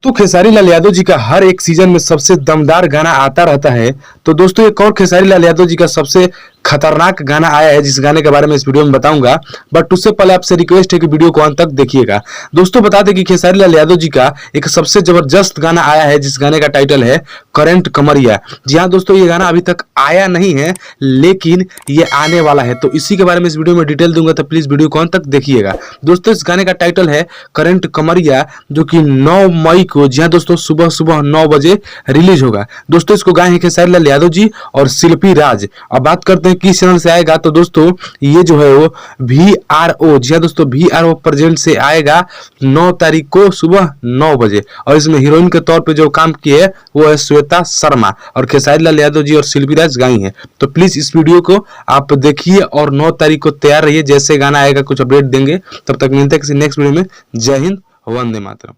तो खेसारी लाल यादव जी का हर एक सीजन में सबसे दमदार गाना आता रहता है। तो दोस्तों एक और खेसारी लाल यादव जी का सबसे खतरनाक गाना आया है, जिस गाने के बारे में इस वीडियो में बताऊंगा। बट उससे पहले आपसे रिक्वेस्ट है कि वीडियो को अंत तक देखिएगा। दोस्तों बता दें कि खेसारी लाल यादव जी का एक सबसे जबरदस्त गाना आया है, जिस गाने का टाइटल है करंट कमरिया। जी हाँ दोस्तों, ये गाना अभी तक आया नहीं है, लेकिन ये आने वाला है। तो इसी के बारे में इस वीडियो में डिटेल दूंगा, तो प्लीज वीडियो को अंत तक देखिएगा। दोस्तों इस गाने का टाइटल है करंट कमरिया, जो कि 9 मई को, जी हाँ दोस्तों, सुबह सुबह 9 बजे रिलीज होगा। दोस्तों इसको गाए हैं खेसारी लाल यादव जी और शिल्पी राज। अब बात करते हैं किस चैनल से आएगा। तो दोस्तों ये जो है वो VRO, जी हाँ दोस्तों, VRO प्रेजेंट से आएगा 9 तारीख को सुबह 9 बजे। और इसमें हीरोइन के तौर पे जो काम की है वो है श्वेता शर्मा, और खेसारी लाल यादव जी और शिल्पी राज गाई हैं। तो प्लीज इस वीडियो को आप देखिए और 9 तारीख को तैयार रहिए। जैसे गाना आएगा कुछ अपडेट देंगे। तब तक मिलते हैं किसी नेक्स्ट वीडियो में। जय हिंद, वंदे मातरम।